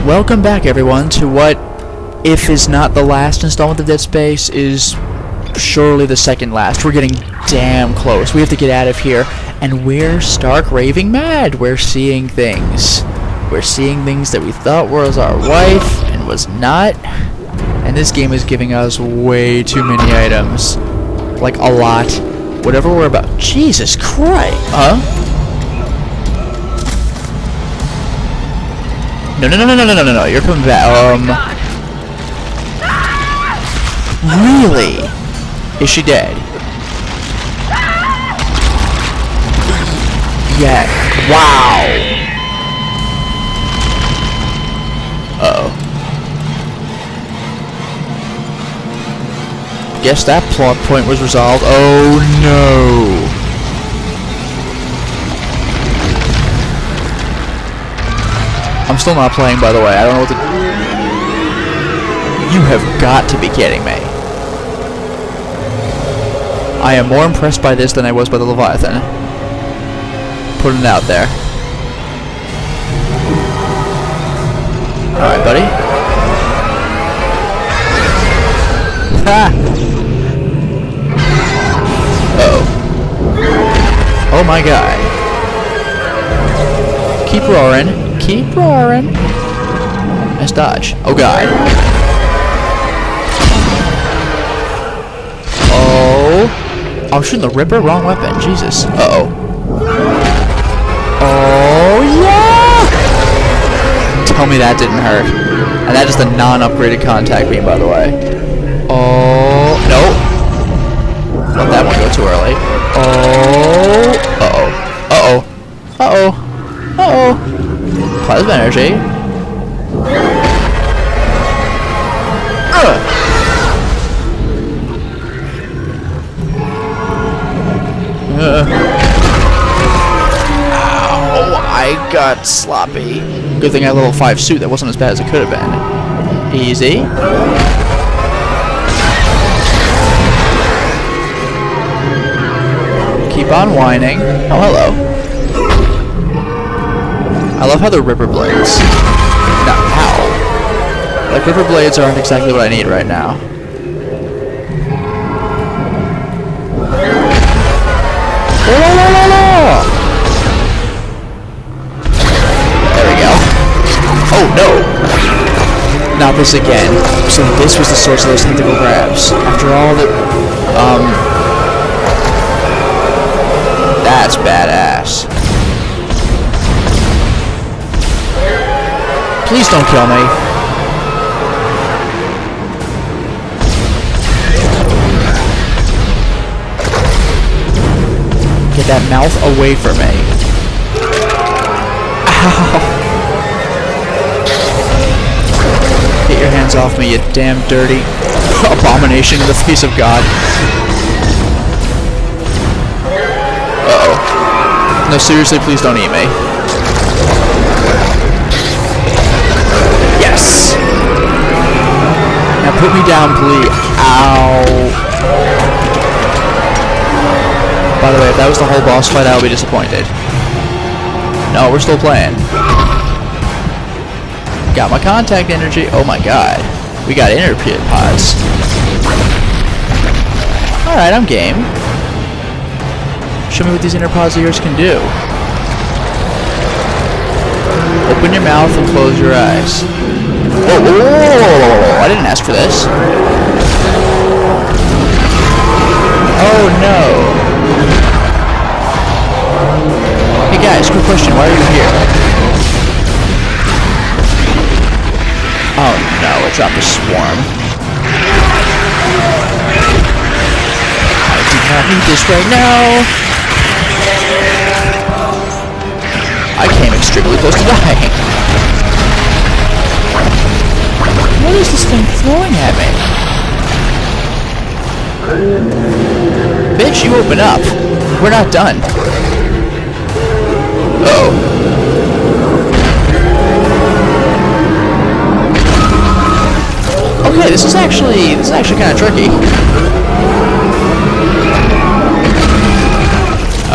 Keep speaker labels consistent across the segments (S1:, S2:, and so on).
S1: Welcome back, everyone, to what, if is not the last installment of Dead Space, is surely the second last. We're getting damn close. We have to get out of here, and we're stark raving mad. We're seeing things. We're seeing things that we thought was our wife, and was not. And this game is giving us way too many items. Like, a lot. Whatever we're about. Jesus Christ! Huh? No, you're coming back. Really? Is she dead? Yeah. Wow. Uh-oh. Guess that plot point was resolved. Oh no. I'm still not playing, by the way. I don't know what to... You have got to be kidding me. I am more impressed by this than I was by the Leviathan. Putting it out there. Alright, buddy. Ha! Uh-oh. Oh my god. Keep roaring. Keep roaring. Nice dodge. Oh god. Oh. I'm shooting the Ripper? Wrong weapon. Jesus. Uh-oh. Oh, yeah! Tell me that didn't hurt. And that is the non-upgraded contact beam, by the way. Oh. Nope. Let that one go too early. Oh. Uh-oh. Uh-oh. Uh-oh. Uh-oh. Plasma energy. Ow, I got sloppy. Good thing I had a level 5 suit. That wasn't as bad as it could have been. Easy. Keep on whining. Oh, hello. I love how they're Ripper Blades. No, how? Like, Ripper Blades aren't exactly what I need right now. There we go. Oh, no! Not this again. So this was the source of those tentacle grabs. After all that... That's badass. Please don't kill me. Get that mouth away from me. Ow. Get your hands off me, you damn dirty abomination in the face of God. Uh-oh. No, seriously, please don't eat me. Yes! Now put me down, please. Ow. By the way, if that was the whole boss fight, I would be disappointed. No, we're still playing. Got my contact energy. Oh my god. We got interpret pods. Alright, I'm game. Show me what these inner pods of yours can do. Open your mouth and close your eyes. Whoa, whoa, whoa, whoa, I didn't ask for this. Oh no. Hey guys, quick question, why are you here? Oh no, it dropped a swarm. I do not need this right now. I came extremely close to dying. What is this thing throwing at me? Bitch, you open up. We're not done. Uh-oh. Okay, this is actually kind of tricky.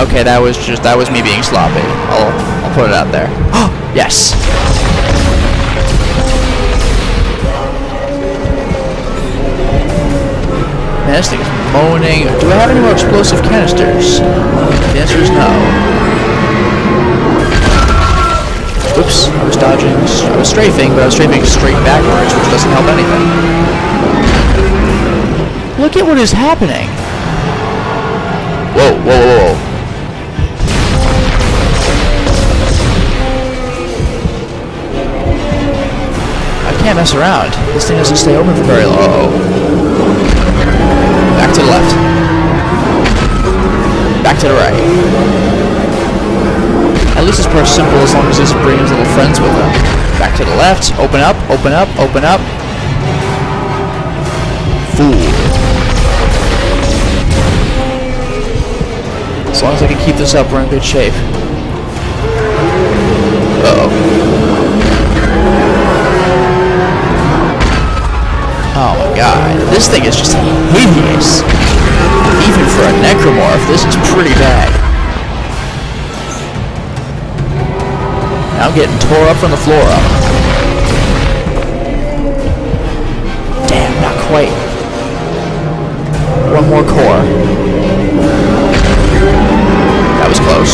S1: Okay, that was me being sloppy. I'll put it out there. Yes. this thing is moaning. Do I have any more explosive canisters? The answer is no. Oops, I was dodging. I was strafing, but I was strafing straight backwards, which doesn't help anything. Look at what is happening. Whoa, whoa, whoa, whoa. I can't mess around. This thing doesn't stay open for very long. Back to the left. Back to the right. At least this part's simple as long as he doesn't bring his little friends with him. Back to the left. Open up, open up, open up. Fool. As long as I can keep this up, we're in good shape. Uh-oh. Oh my god, this thing is just hideous. Even for a necromorph, this is pretty bad. Now I'm getting tore up from the floor up. Damn, not quite. One more core. That was close.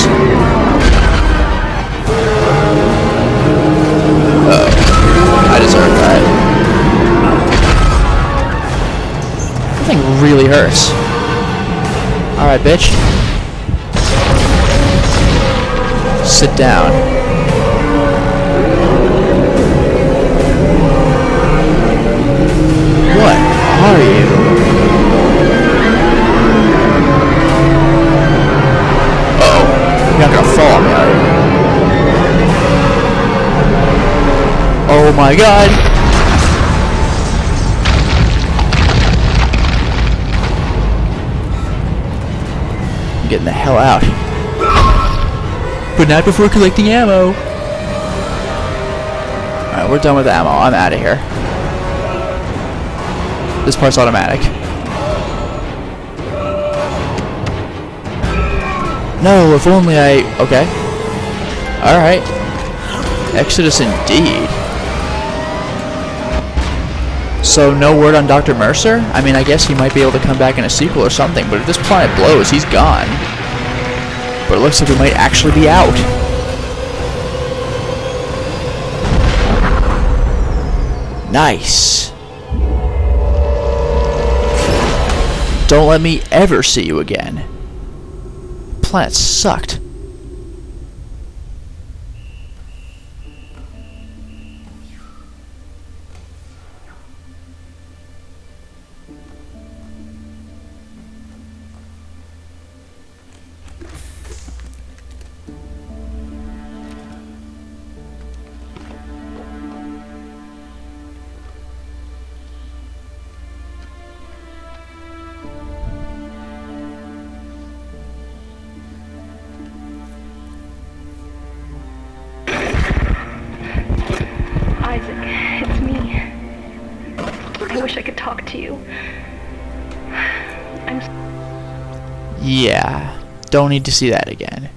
S1: Uh-oh. I deserve that. That thing really hurts. Alright, bitch. Sit down. What are you? Uh-oh. You're not gonna fall on me, are you? Oh my god! Getting the hell out. But not before collecting ammo. Alright, we're done with ammo. I'm out of here. This part's automatic. No, if only I... Okay. Alright. Exodus indeed. So, no word on Dr. Mercer? I mean, I guess he might be able to come back in a sequel or something, but if this planet blows, he's gone. But it looks like we might actually be out. Nice. Don't let me ever see you again. Planet sucked.
S2: It's me. I wish I could talk to you.
S1: Yeah, don't need to see that again.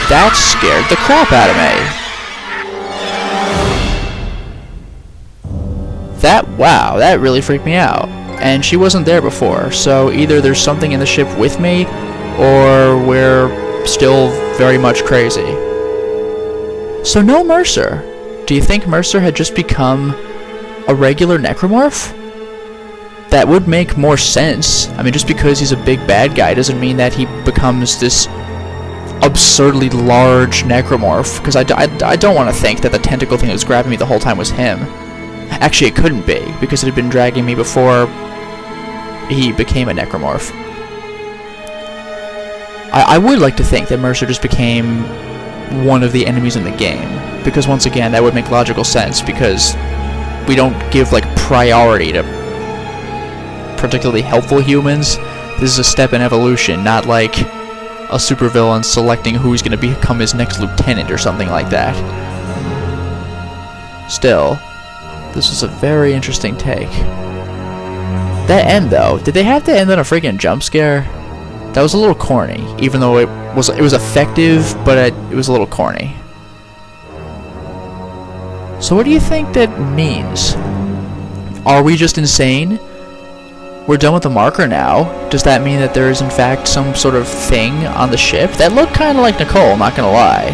S1: That scared the crap out of me. Wow, that really freaked me out. And she wasn't there before, so either there's something in the ship with me, or we're still very much crazy. So no Mercer. Do you think Mercer had just become a regular necromorph? That would make more sense. I mean, just because he's a big bad guy doesn't mean that he becomes this absurdly large necromorph, because I don't want to think that the tentacle thing that was grabbing me the whole time was him. Actually, it couldn't be, because it had been dragging me before he became a necromorph. I would like to think that Mercer just became one of the enemies in the game, because once again, that would make logical sense, because we don't give, like, priority to particularly helpful humans. This is a step in evolution, not like a supervillain selecting who's going to become his next lieutenant or something like that. Still, this was a very interesting take. That end, though, did they have to end on a freaking jump scare? That was a little corny, even though it was effective, but it was a little corny. So what do you think that means? Are we just insane? We're done with the marker now. Does that mean that there is in fact some sort of thing on the ship? That looked kind of like Nicole, I'm not gonna lie.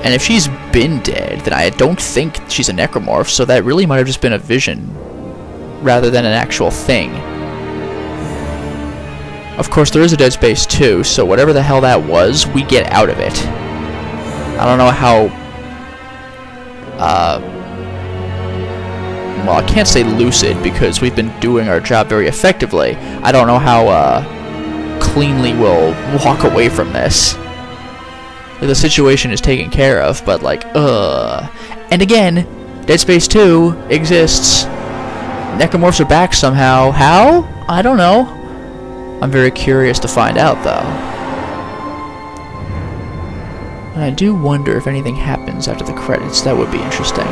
S1: And if she's been dead, then I don't think she's a necromorph, so that really might have just been a vision rather than an actual thing. Of course, there is a Dead Space 2, so whatever the hell that was, we get out of it. I don't know how... well, I can't say lucid, because we've been doing our job very effectively. I don't know how, cleanly we'll walk away from this. Like, the situation is taken care of, but, like, And again, Dead Space 2 exists. Necromorphs are back somehow. How? I don't know. I'm very curious to find out, though. And I do wonder if anything happens after the credits. That would be interesting.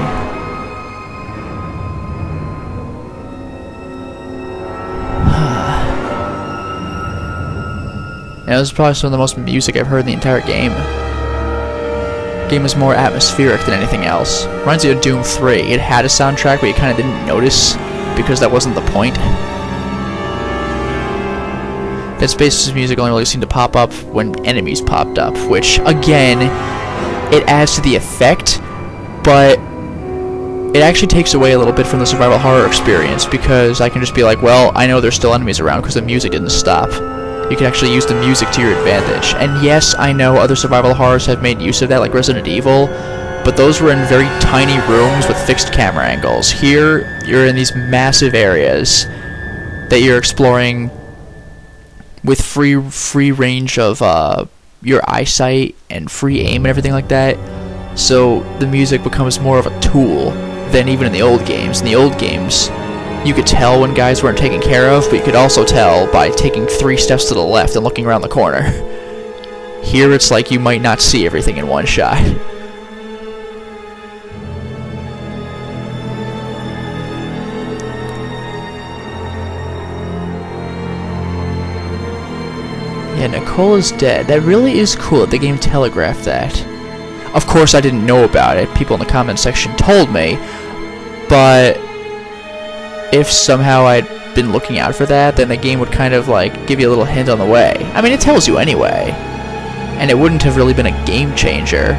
S1: Yeah, this is probably some of the most music I've heard in the entire game. The game is more atmospheric than anything else. Reminds me of Doom 3. It had a soundtrack, but you kind of didn't notice because that wasn't the point. Dead Space's music only really seemed to pop up when enemies popped up, which, again, it adds to the effect, but it actually takes away a little bit from the survival horror experience, because I can just be like, well, I know there's still enemies around because the music didn't stop. You can actually use the music to your advantage. And yes, I know other survival horrors have made use of that, like Resident Evil, but those were in very tiny rooms with fixed camera angles. Here, you're in these massive areas that you're exploring with free range of your eyesight and free aim and everything like that. So the music becomes more of a tool than even in the old games. In the old games, you could tell when guys weren't taken care of, but you could also tell by taking 3 steps to the left and looking around the corner. Here it's like you might not see everything in one shot. Yeah, Nicole is dead. That really is cool that the game telegraphed that. Of course I didn't know about it. People in the comment section told me, but if somehow I'd been looking out for that, then the game would kind of like give you a little hint on the way. I mean, it tells you anyway, and it wouldn't have really been a game changer.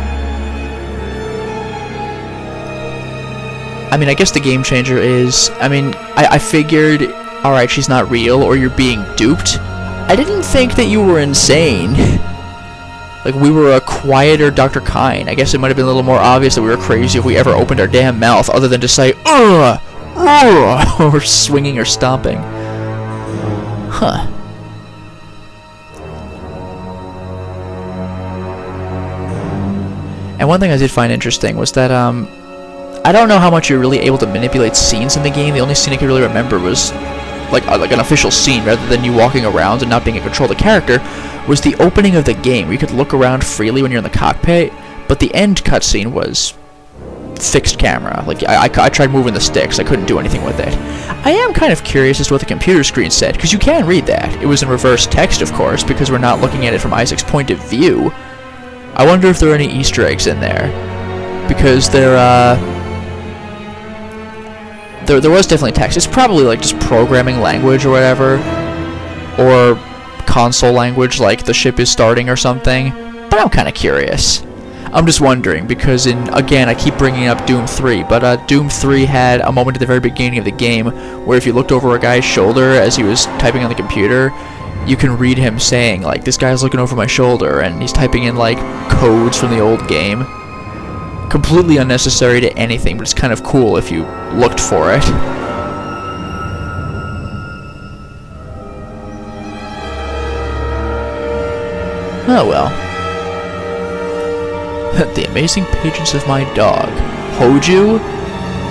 S1: I mean, I guess the game changer is, I mean, I figured, alright, she's not real, or you're being duped. I didn't think that you were insane. Like, we were a quieter Dr. Kyne. I guess it might have been a little more obvious that we were crazy if we ever opened our damn mouth, other than to say, ugh! Or swinging or stomping. Huh. And one thing I did find interesting was that, I don't know how much you're really able to manipulate scenes in the game. The only scene I could really remember was, like an official scene, rather than you walking around and not being in control of the character, was the opening of the game, where you could look around freely when you're in the cockpit, but the end cutscene was fixed camera. Like, I tried moving the sticks, I couldn't do anything with it. I am kind of curious as to what the computer screen said, because you can read that. It was in reverse text, of course, because we're not looking at it from Isaac's point of view. I wonder if there are any Easter eggs in there, because there was definitely text. It's probably like just programming language or whatever, or console language, like the ship is starting or something, but I'm kind of curious. I'm just wondering, because again, I keep bringing up Doom 3, but Doom 3 had a moment at the very beginning of the game where if you looked over a guy's shoulder as he was typing on the computer, you can read him saying, like, this guy's looking over my shoulder, and he's typing in, like, codes from the old game. Completely unnecessary to anything, but it's kind of cool if you looked for it. Oh well. The amazing patience of my dog. Hoju?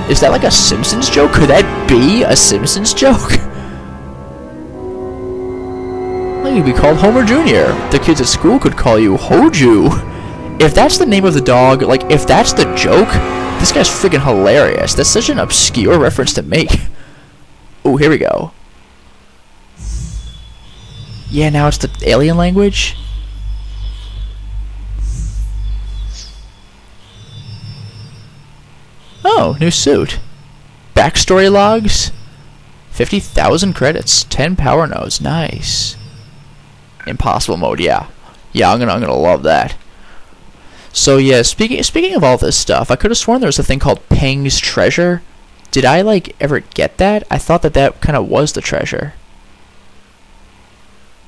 S1: Is that like a Simpsons joke? Could that be a Simpsons joke? Well, you'd be called Homer Jr. The kids at school could call you Hoju. If that's the name of the dog, like, if that's the joke, this guy's freaking hilarious. That's such an obscure reference to make. Oh, here we go. Yeah, now it's the alien language. Oh, new suit. Backstory logs. 50,000 credits. 10 power nodes. Nice. Impossible mode. Yeah. Yeah, I'm gonna love that. So yeah, speaking of all this stuff, I could have sworn there was a thing called Peng's treasure. Did I ever get that? I thought that kind of was the treasure.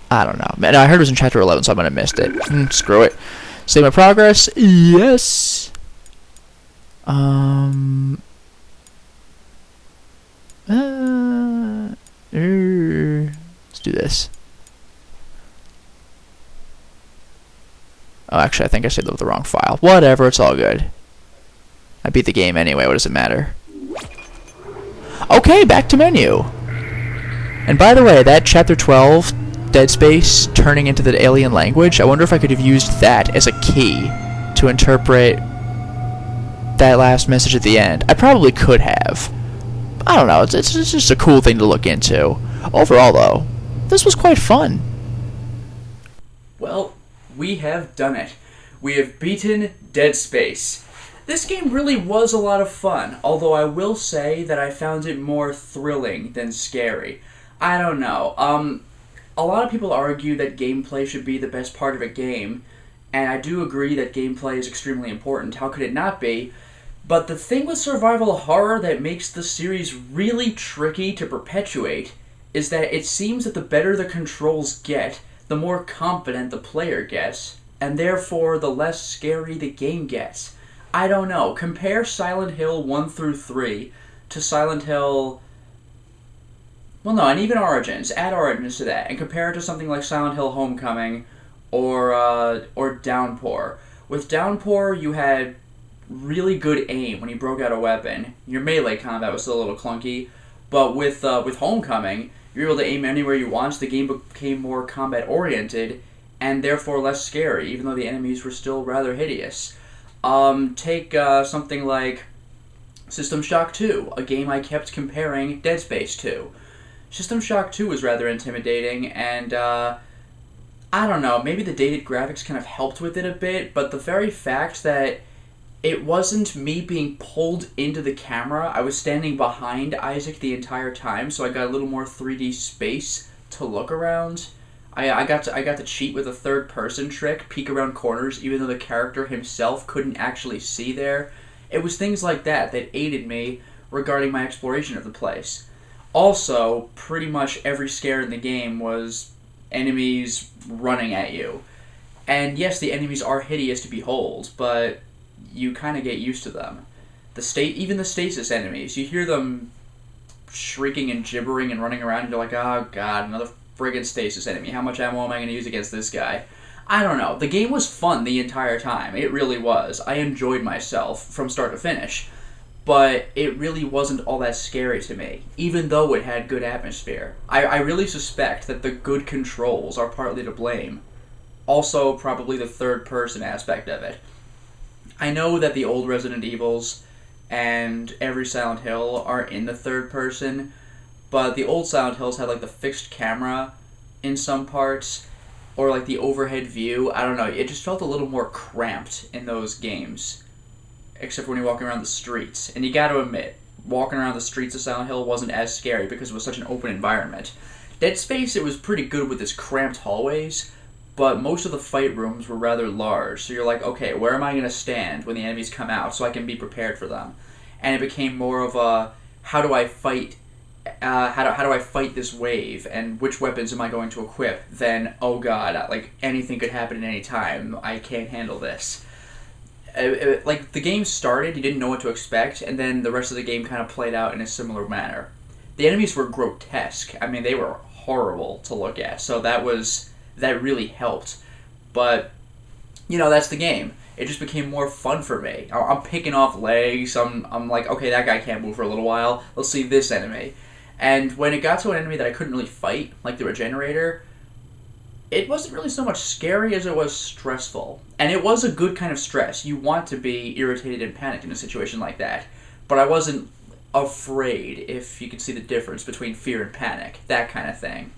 S1: I don't know. Man, I heard it was in chapter 11, so I might have missed it. Screw it. Save my progress. Yes. Let's do this. Oh, actually, I think I saved the wrong file. Whatever, it's all good. I beat the game anyway, what does it matter? Okay, back to menu. And by the way, that chapter 12, Dead Space, turning into the alien language, I wonder if I could have used that as a key to interpret that last message at the end. I probably could have. I don't know, it's just a cool thing to look into. Overall, though, this was quite fun. Well, we have done it. We have beaten Dead Space. This game really was a lot of fun, although I will say that I found it more thrilling than scary. I don't know. A lot of people argue that gameplay should be the best part of a game, and I do agree that gameplay is extremely important. How could it not be? But the thing with survival horror that makes the series really tricky to perpetuate is that it seems that the better the controls get, the more confident the player gets, and therefore the less scary the game gets. I don't know. Compare Silent Hill 1 through 3 to Silent Hill... Well, no, and even Origins. Add Origins to that, and compare it to something like Silent Hill Homecoming or Downpour. With Downpour, you had really good aim when you broke out a weapon. Your melee combat was still a little clunky, but with Homecoming, you were able to aim anywhere you want, so the game became more combat-oriented, and therefore less scary, even though the enemies were still rather hideous. Take something like System Shock 2, a game I kept comparing Dead Space to. System Shock 2 was rather intimidating, and I don't know, maybe the dated graphics kind of helped with it a bit, but the very fact that it wasn't me being pulled into the camera, I was standing behind Isaac the entire time, so I got a little more 3D space to look around. I got to cheat with a third-person trick, peek around corners, even though the character himself couldn't actually see there. It was things like that that aided me regarding my exploration of the place. Also, pretty much every scare in the game was enemies running at you. And yes, the enemies are hideous to behold, but you kind of get used to them. Even the stasis enemies, you hear them shrieking and gibbering and running around, and you're like, oh god, another friggin' stasis enemy. How much ammo am I going to use against this guy? I don't know. The game was fun the entire time. It really was. I enjoyed myself from start to finish. But it really wasn't all that scary to me, even though it had good atmosphere. I really suspect that the good controls are partly to blame. Also, probably the third-person aspect of it. I know that the old Resident Evils and every Silent Hill are in the third person, but the old Silent Hills had like the fixed camera in some parts, or like the overhead view. I don't know, it just felt a little more cramped in those games, except when you're walking around the streets. And you gotta admit, walking around the streets of Silent Hill wasn't as scary because it was such an open environment. Dead Space, it was pretty good with its cramped hallways, but most of the fight rooms were rather large, so you're like, okay, where am I going to stand when the enemies come out so I can be prepared for them? And it became more of a, how do I fight this wave, and which weapons am I going to equip, than, oh god, like, anything could happen at any time, I can't handle this. Like, the game started, you didn't know what to expect, and then the rest of the game kind of played out in a similar manner. The enemies were grotesque. I mean, they were horrible to look at, so that really helped. But, you know, that's the game. It just became more fun for me. I'm picking off legs, I'm like, okay, that guy can't move for a little while, let's see this enemy. And when it got to an enemy that I couldn't really fight, like the Regenerator, it wasn't really so much scary as it was stressful. And it was a good kind of stress. You want to be irritated and panicked in a situation like that. But I wasn't afraid, if you could see the difference between fear and panic. That kind of thing.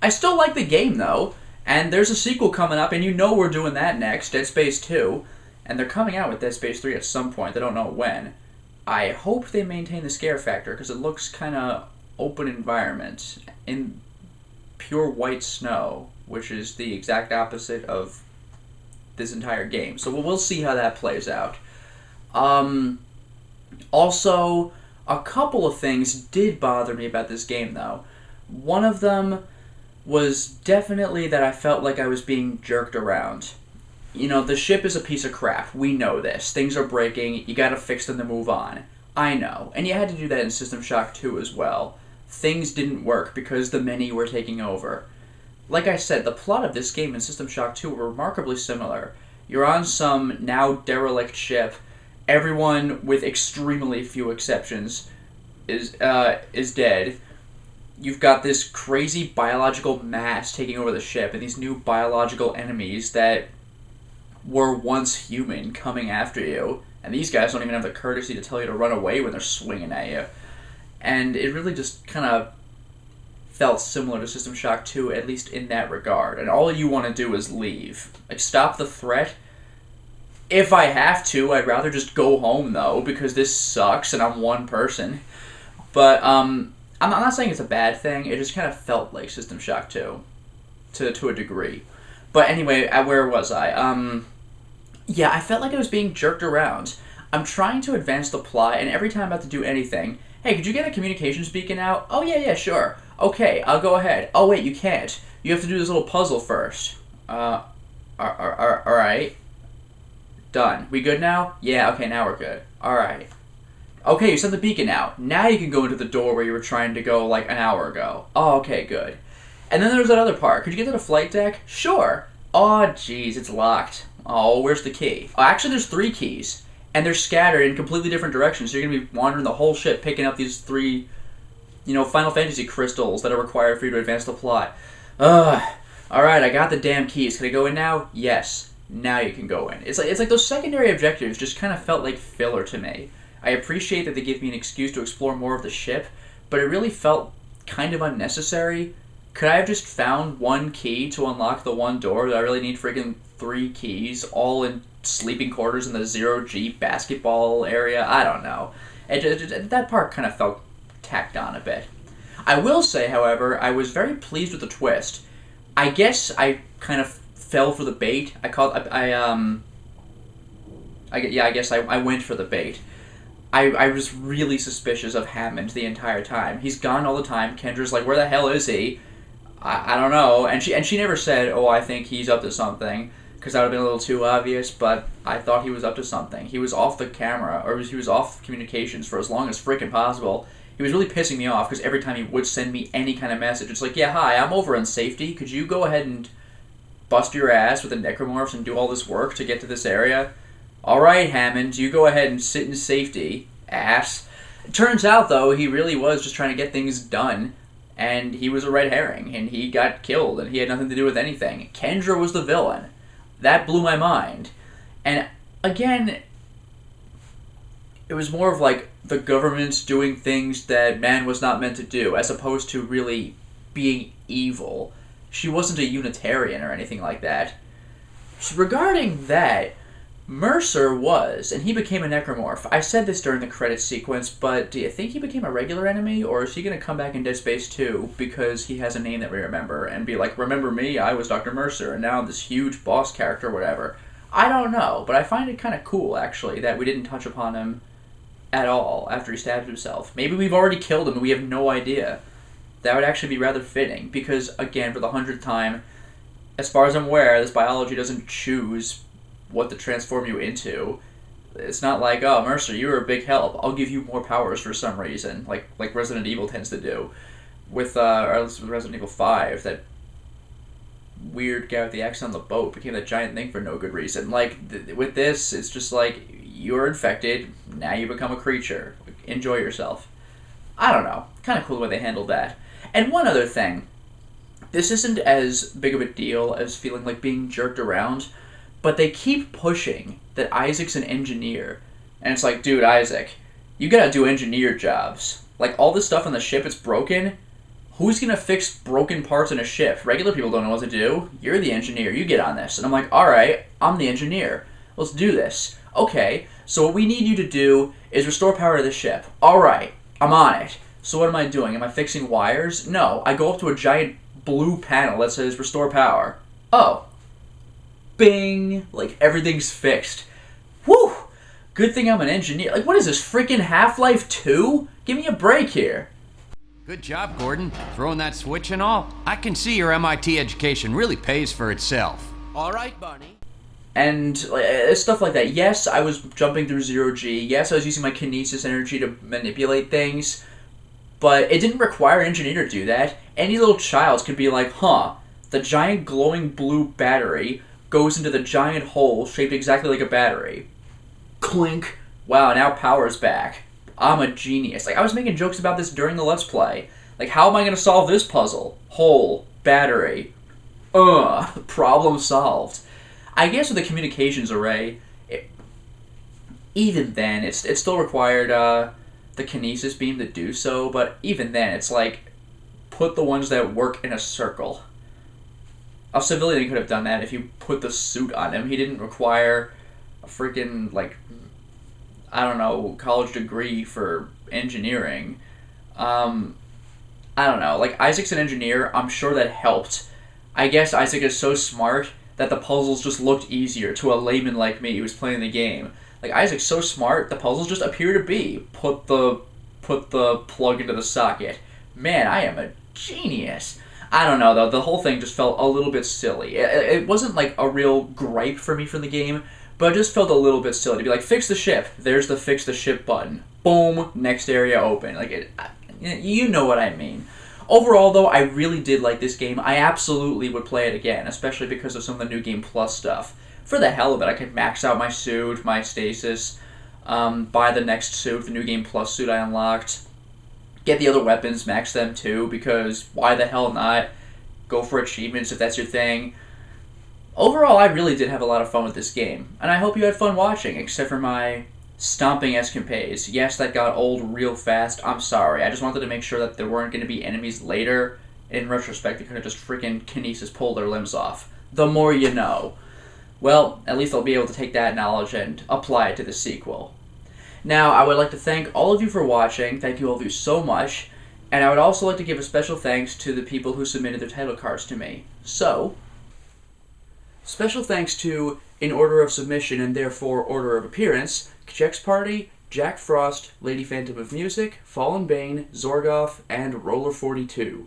S1: I still like the game, though, and there's a sequel coming up, and you know we're doing that next, Dead Space 2, and they're coming out with Dead Space 3 at some point. They don't know when. I hope they maintain the scare factor, because it looks kind of open environment in pure white snow, which is the exact opposite of this entire game. So we'll see how that plays out. Also, a couple of things did bother me about this game, though. One of them was definitely that I felt like I was being jerked around. You know, the ship is a piece of crap. We know this. Things are breaking. You gotta fix them to move on. I know. And you had to do that in System Shock 2 as well. Things didn't work because the many were taking over. Like I said, the plot of this game and System Shock 2 were remarkably similar. You're on some now derelict ship. Everyone, with extremely few exceptions, is dead. You've got this crazy biological mass taking over the ship, and these new biological enemies that were once human coming after you. And these guys don't even have the courtesy to tell you to run away when they're swinging at you. And it really just kind of felt similar to System Shock 2, at least in that regard. And all you want to do is leave. Like, stop the threat. If I have to, I'd rather just go home, though, because this sucks and I'm one person. But, I'm not saying it's a bad thing, it just kind of felt like System Shock 2, to a degree. But anyway, where was I? Yeah, I felt like I was being jerked around. I'm trying to advance the plot, and every time I'm about to do anything, hey, could you get a communications beacon out? Oh, yeah, sure. Okay, I'll go ahead. Oh, wait, you can't. You have to do this little puzzle first. Alright. Done. We good now? Yeah, okay, now we're good. Alright. Okay, you sent the beacon out. Now you can go into the door where you were trying to go, like, an hour ago. Oh, okay, good. And then there's that other part. Could you get to the flight deck? Sure. Oh, jeez, it's locked. Oh, where's the key? Oh, actually, there's 3 keys. And they're scattered in completely different directions, so you're going to be wandering the whole ship picking up these 3, Final Fantasy crystals that are required for you to advance the plot. Alright, I got the damn keys. Can I go in now? Yes. Now you can go in. It's like those secondary objectives just kind of felt like filler to me. I appreciate that they give me an excuse to explore more of the ship, but it really felt kind of unnecessary. Could I have just found 1 key to unlock the 1 door? Do I really need freaking 3 keys, all in sleeping quarters in the 0G basketball area? I don't know. That part kind of felt tacked on a bit. I will say, however, I was very pleased with the twist. I guess I kind of fell for the bait. I guess I went for the bait. I was really suspicious of Hammond the entire time. He's gone all the time. Kendra's like, where the hell is he? I don't know. And she never said, oh, I think he's up to something, because that would have been a little too obvious, but I thought he was up to something. He was off the camera, or he was off communications for as long as frickin' possible. He was really pissing me off, because every time he would send me any kind of message, it's like, yeah, hi, I'm over in safety. Could you go ahead and bust your ass with the necromorphs and do all this work to get to this area? Alright, Hammond, you go ahead and sit in safety, ass. It turns out, though, he really was just trying to get things done, and he was a red herring, and he got killed, and he had nothing to do with anything. Kendra was the villain. That blew my mind. And, again, it was more of like the government's doing things that man was not meant to do, as opposed to really being evil. She wasn't a Unitarian or anything like that. So regarding that, Mercer was, and he became a necromorph. I said this during the credits sequence, but do you think he became a regular enemy, or is he going to come back in Dead Space 2 because he has a name that we remember, and be like, remember me, I was Dr. Mercer, and now I'm this huge boss character or whatever? I don't know, but I find it kind of cool, actually, that we didn't touch upon him at all after he stabbed himself. Maybe we've already killed him and we have no idea. That would actually be rather fitting, because, again, for the 100th time, as far as I'm aware, this biology doesn't choose what to transform you into. It's not like, oh, Mercer, you were a big help, I'll give you more powers for some reason, like Resident Evil tends to do. With, or at least with Resident Evil 5, that weird guy with the accent on the boat became that giant thing for no good reason. Like, with this, it's just like, you're infected, now you become a creature. Enjoy yourself. I don't know. Kind of cool the way they handled that. And one other thing. This isn't as big of a deal as feeling like being jerked around, but they keep pushing that Isaac's an engineer. And it's like, dude, Isaac, you gotta do engineer jobs. Like, all this stuff on the ship, it's broken. who's gonna fix broken parts in a ship? Regular people don't know what to do. You're the engineer. You get on this. And I'm like, all right, I'm the engineer. Let's do this. Okay, so what we need you to do is restore power to the ship. All right, I'm on it. So what am I doing? Am I fixing wires? No, I go up to a giant blue panel that says restore power. Oh. Bing. Like, everything's fixed. Whew. Good thing I'm an engineer. Like, what is this, freaking Half-Life 2? Give me a break here.
S3: Good job, Gordon. Throwing that switch and all. I can see your MIT education really pays for itself.
S4: All right, Barney.
S1: And stuff like that. Yes, I was jumping through zero-G. Yes, I was using my kinesis energy to manipulate things. But it didn't require an engineer to do that. Any little child could be like, huh, the giant glowing blue battery goes into the giant hole shaped exactly like a battery. Clink. Wow, now power's back. I'm a genius. Like, I was making jokes about this during the Let's Play. Like, how am I going to solve this puzzle? Hole. Battery. Problem solved. I guess with the communications array, even then, it still required the kinesis beam to do so, but even then, it's like, put the ones that work in a circle. A civilian could have done that if you put the suit on him. He didn't require a freaking, like, I don't know, college degree for engineering. I don't know. Like, Isaac's an engineer. I'm sure that helped. I guess Isaac is so smart that the puzzles just looked easier to a layman like me who was playing the game. Like, Isaac's so smart, the puzzles just appear to be. Put the plug into the socket. Man, I am a genius. I don't know, though. The whole thing just felt a little bit silly. It wasn't, like, a real gripe for me from the game, but it just felt a little bit silly to be like, fix the ship. There's the fix the ship button. Boom, next area open. Like, you know what I mean. Overall, though, I really did like this game. I absolutely would play it again, especially because of some of the New Game Plus stuff. For the hell of it, I could max out my suit, my stasis, buy the next suit, the New Game Plus suit I unlocked, get the other weapons, max them too, because why the hell not? Go for achievements if that's your thing. Overall, I really did have a lot of fun with this game, and I hope you had fun watching, except for my stomping escapades. Yes, that got old real fast. I'm sorry. I just wanted to make sure that there weren't going to be enemies later. In retrospect, they could have just freaking kinesis pulled their limbs off. The more you know. Well, at least I'll be able to take that knowledge and apply it to the sequel. Now, I would like to thank all of you for watching. Thank you all of you so much. And I would also like to give a special thanks to the people who submitted their title cards to me. So, special thanks to, in order of submission and therefore order of appearance, Kajek's Party, Jack Frost, Lady Phantom of Music, Fallen Bane, Zorgoff, and Roller42.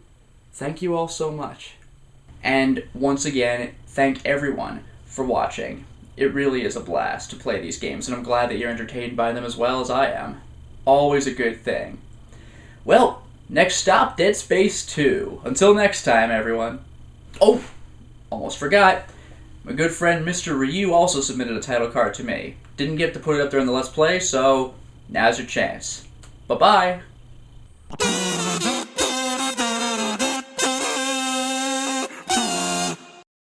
S1: Thank you all so much. And once again, thank everyone for watching. It really is a blast to play these games, and I'm glad that you're entertained by them as well as I am. Always a good thing. Well, next stop, Dead Space 2. Until next time, everyone. Oh, almost forgot. My good friend Mr. Ryu also submitted a title card to me. Didn't get to put it up there in the Let's Play, so now's your chance. Bye-bye.